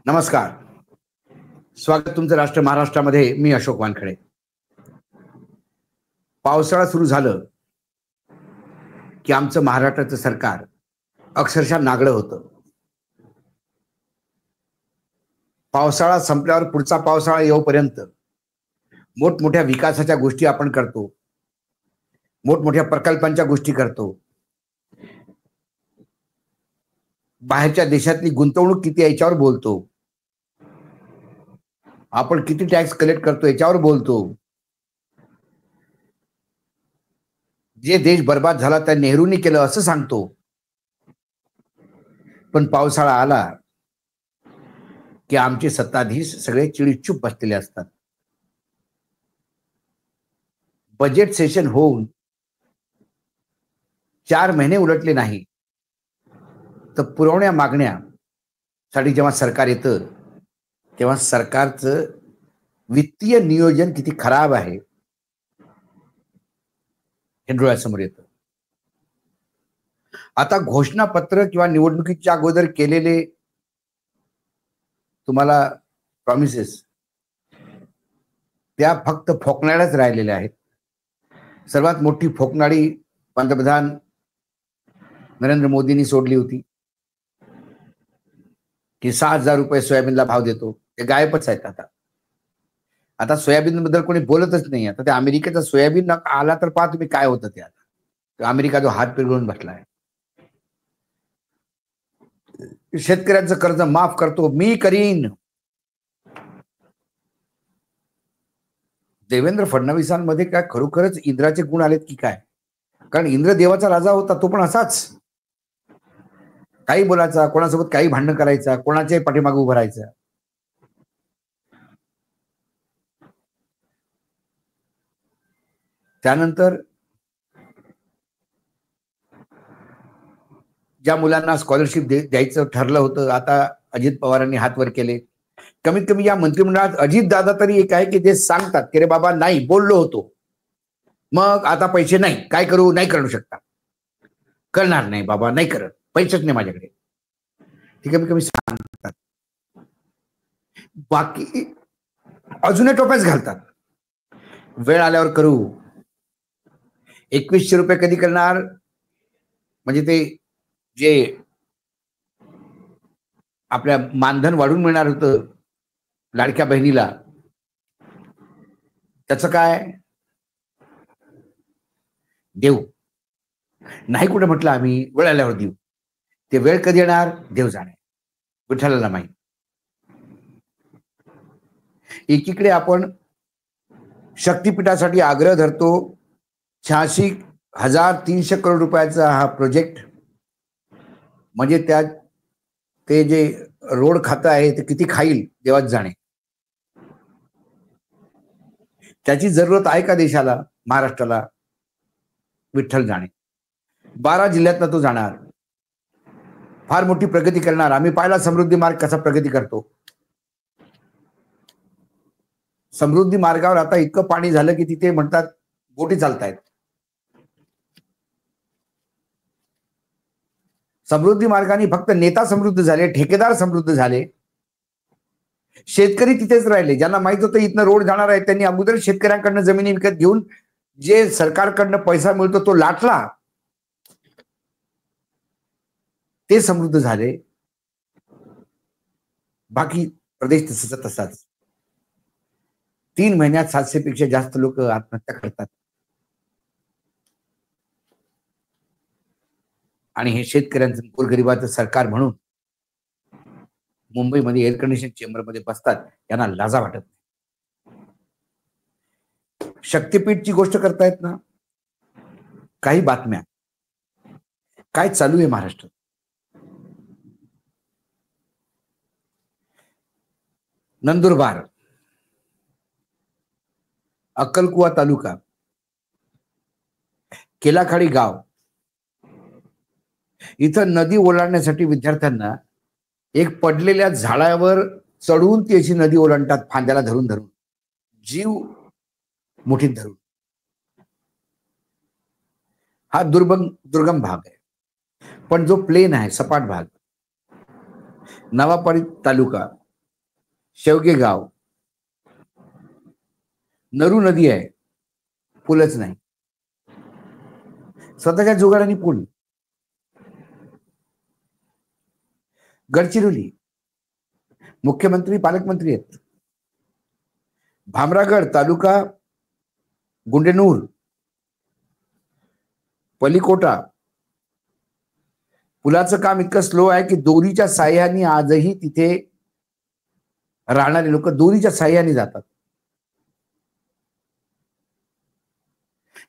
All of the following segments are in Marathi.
नमस्कार. स्वागत तुमचं राष्ट्र महाराष्ट्रामध्ये. मी अशोक वानखडे. पावसाळा सुरू झालं की आमचं महाराष्ट्राचं सरकार अक्षरशः नागडं होतं. पावसाळा संपल्यावर पुढचा पावसाळा येऊपर्यंत मोठमोठ्या विकासाच्या गोष्टी आपण करतो, मोठमोठ्या प्रकल्पांच्या गोष्टी करतो. बाहेरच्या देशातली गुंतवणूक किती आहे याच्यावर बोलतो, आपण किती टॅक्स कलेक्ट करतो याच्यावर बोलतो. जे देश बर्बाद झाला त्या नेहरूंनी केलं असं सांगतो. पण पावसाळा आला की आमचे सत्ताधीश सगळे चिडीचूप बसलेले असतात. बजेट सेशन होऊन 4 महिने उलटले नाही तर पुरवण्या मागण्यासाठी जेव्हा सरकार येतं तेव्हा सरकारचं वित्तीय नियोजन किती खराब आहे हे डोळ्यासमोर येतं. आता घोषणापत्र किंवा निवडणुकीच्या अगोदर केलेले तुम्हाला प्रॉमिसेस त्या फक्त फोकणाऱ्याच राहिलेल्या आहेत. सर्वात मोठी फोकणारी पंतप्रधान नरेंद्र मोदींनी सोडली होती की 6,000 रुपये सोयाबीनला भाव देतो. ते गायबच आहेत. आता सोयाबीन बद्दल कोणी बोलतच नाही. आता ते अमेरिकेचा सोयाबीन आला तर पहा तुम्ही काय होतं ते. आता अमेरिका जो हात पिरवून बसलाय. शेतकऱ्यांचं कर्ज माफ करतो, मी करीन. देवेंद्र फडणवीसांमध्ये काय खरोखरच इंद्राचे गुण आलेत की काय? कारण इंद्र देवाचा राजा होता, तो पण असाच काही बोलायचा, कोणासोबत काही भांडण करायचा, कोणाच्याही पाठीमागे उभं राहायचं. त्यानंतर ज्या मुलांना स्कॉलरशिप द्यायचं ठरलं होतं, आता अजित पवारांनी हात वर केले. कमीत कमी या मंत्रिमंडळात अजित दादा तरी एक आहे की जे सांगतात की रे बाबा नाही बोललो होतो, मग आता पैसे नाही, काय करू? नाही करू शकता, करणार नाही बाबा, नाही करत, पैसेच नाही माझ्याकडे. ते कमी कमी सांगतात. बाकी अजूनही टोप्याच घालतात, वेळ आल्यावर करू. 2100 रुपये कधी करणार? म्हणजे ते जे आपल्या मानधन वाढून मिळणार होतं लाडक्या बहिणीला, त्याचं काय? देऊ नाही कुठे म्हटलं आम्ही, वेळ आल्यावर देऊ. ते वेळ कधी येणार देव जाणे, विठ्ठलाला माहिती. एकीकडे आपण शक्तीपीठासाठी आग्रह धरतो, 86,300 करोड रुपयाचा हा प्रोजेक्ट. म्हणजे त्यात ते जे रोड खातं आहे ते किती खाईल देवाच जाणे. त्याची जरूरत आहे का देशाला, महाराष्ट्राला? विठ्ठल जाणे. 12 जिल्ह्यातनं तो जाणार, फार मोठी प्रगती करणार. आम्ही पाहिला समृद्धी मार्ग कसा प्रगती करतो. समृद्धी मार्गावर आता इतकं पाणी झालं की तिथे म्हणतात बोटी चालतायत. समृद्धी मार्गाने फक्त नेता समृद्ध झाले, ठेकेदार समृद्ध झाले, शेतकरी तिथेच राहिले. ज्यांना माहित होतं इथनं रोड जाणार आहे त्यांनी अगोदर शेतकऱ्यांकडनं जमिनी विकत घेऊन जे सरकारकडनं पैसा मिळतो तो लाटला, ते समृद्ध झाले. बाकी प्रदेश तसाच. 3 महिन्यात 700 पेक्षा जास्त लोक आत्महत्या करतात. आणि हे शेतकऱ्यांचं गोरगरिबाचं सरकार म्हणून मुंबईमध्ये एअर कंडिशन चेंबरमध्ये बसतात, यांना लाजा वाटत नाही. शक्तीपीठची गोष्ट करतायत ना, काही बातम्या काय चालू आहे महाराष्ट्रात. नंदुरबार, अक्कलकुवा तालुका, केलाखाडी गाव, इथं नदी ओलांडण्यासाठी विद्यार्थ्यांना एक पडलेल्या झाडावर चढून ती अशी नदी ओलांडतात, फांद्याला धरून धरून, जीव मुठीत धरून. हा दुर्गम भाग आहे. पण जो प्लेन आहे, सपाट भाग, नवापडी तालुका, शेवगे गाव, नरू नदी आहे, पूलच नाही. स्वतःच्या जुगाडाने पूल. गडचिरोली, मुख्यमंत्री पालकमंत्री आहेत. भामरागड तालुका, गुंडेनूर, पलीकोटा, पुलाचं काम इतकं स्लो आहे की दोरीच्या साह्याने आजही तिथे राहणारे लोक दोरीच्या साह्याने जातात.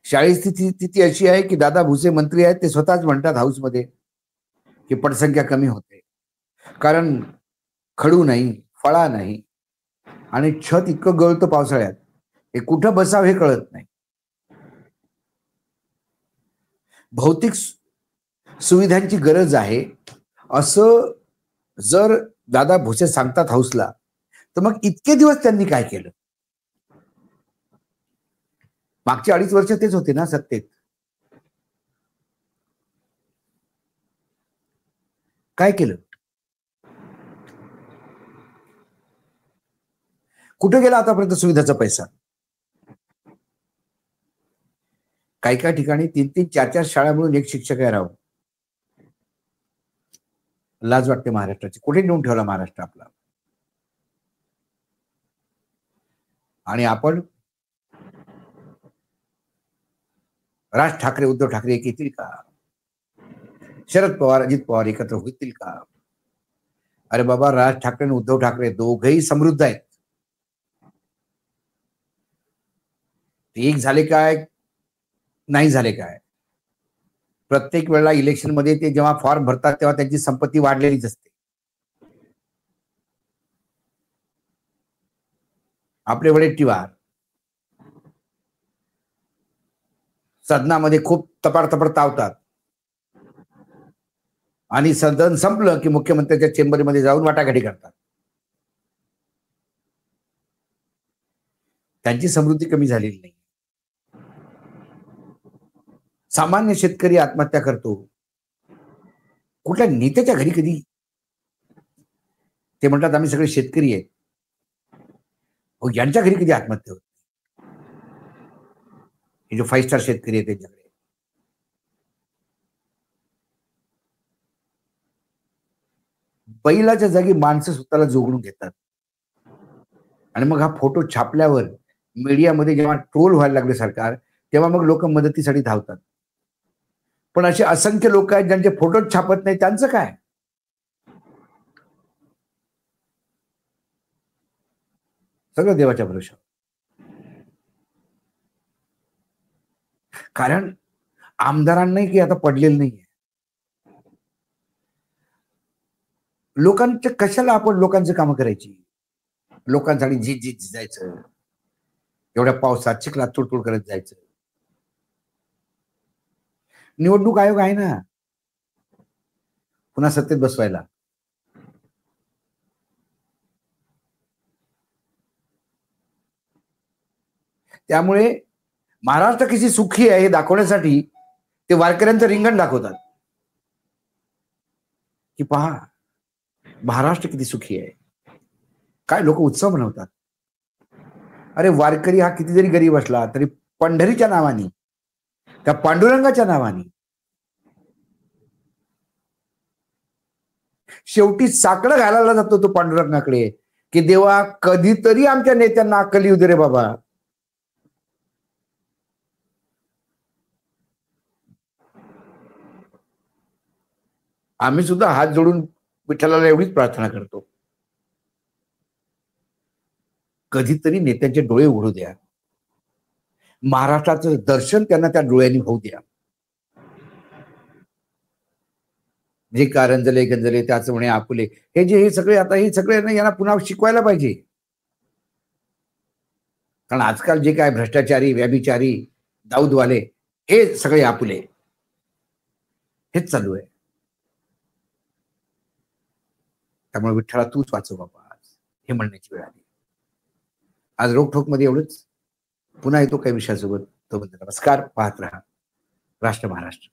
शाळेची स्थिती अशी आहे की दादा भुसे मंत्री आहेत, ते स्वतःच म्हणतात हाऊसमध्ये की पटसंख्या कमी होते, कारण खडू नाही, फळा नाही, आणि छत इतकं गळतं पावसाळ्यात, हे कुठं बसावं हे कळत नाही. भौतिक सुविधांची गरज आहे असं जर दादा भुसे सांगतात हाऊसला, तर मग इतके दिवस त्यांनी काय केलं? मागची 2.5 वर्ष तेच होते ना सत्तेत. काय केलं? कुठे गेला आतापर्यंत सुविधाचा पैसा? काही ठिकाणी 3-3, 4-4 शाळा मिळून एक शिक्षक आहे राव. लाज वाटते महाराष्ट्राची. कुठे नेऊन ठेवला महाराष्ट्र आपला? आणि आपण राज ठाकरे, उद्धव ठाकरे एक येतील का? शरद पवार, अजित पवार एकत्र होतील का? अरे बाबा, राज ठाकरे आणि उद्धव ठाकरे दोघेही समृद्ध आहेत. एक झाले काय, नाही झाले काय? प्रत्येक वेळेला इलेक्शन मध्ये ते जेव्हा फॉर्म भरतात तेव्हा त्यांची संपत्ती वाढलेलीच असते. आपले वडेट्टीवार सदनामध्ये खूप तपाड तावतात आणि सदन संपलं की मुख्यमंत्र्यांच्या चेंबरमध्ये जाऊन वाटाघाटी करतात. त्यांची समृद्धी कमी झालेली नाही. सामान्य शेतकरी आत्महत्या करतो, कुठल्या नेत्याच्या घरी कधी? ते म्हणतात आम्ही सगळे शेतकरी आहेत. यांच्या घरी कधी आत्महत्या होत? हे जो 5 स्टार शेतकरी आहे त्यांच्याकडे. बैलाच्या जागी माणसं स्वतःला जोडून घेतात, आणि मग हा फोटो छापल्यावर मीडियामध्ये जेव्हा ट्रोल व्हायला लागले सरकार, तेव्हा मग लोक मदतीसाठी धावतात. पण असे असंख्य लोक आहेत ज्यांचे फोटो छापत नाही, त्यांचं काय? सगळं देवाच्या भरोशावर. कारण आमदारांनाही की आता पडलेलं नाहीये. लोकांचं कशाला आपण लोकांचं कामं करायची? लोकांसाठी झिज जायचं, एवढ्या पावसात चिखलात तुडतुड करत जायचं. निवडणूक आयोग आहे ना पुन्हा सत्तेत बसवायला. त्यामुळे महाराष्ट्र किती सुखी आहे हे दाखवण्यासाठी ते वारकऱ्यांचं रिंगण दाखवतात की पहा महाराष्ट्र किती सुखी आहे. काय लोक उत्सव मनवतात. अरे वारकरी हा किती जरी गरीब असला तरी पंढरीच्या नावाने, त्या पांडुरंगाच्या नावाने शेवटी साकडं घालायला जातो तो पांडुरंगाकडे की देवा कधीतरी आमच्या नेत्यांना अक्कल येऊ दे रे बाबा. आम्ही सुद्धा हात जोडून विठ्ठलाला एवढीच प्रार्थना करतो, कधीतरी नेत्यांचे डोळे उघडू द्या, महाराष्ट्राचं दर्शन त्यांना त्या डोळ्यांनी होऊ द्या. जे कारंजले गंजले त्याच म्हणे आपुले, हे जे हे सगळे आता हे सगळे यांना पुन्हा शिकवायला पाहिजे. कारण आजकाल जे काय भ्रष्टाचारी, व्याभिचारी, दाऊदवाले हे सगळे आपुले, हेच चालू आहे. त्यामुळे विठ्ठला तूच वाचव बाबा हे म्हणण्याची वेळ आली. आज रोखोक मध्ये एवढंच. पुन्हा येतो काही विषयासोबत. तो नमस्कार. पाहत रहा राष्ट्र महाराष्ट्र.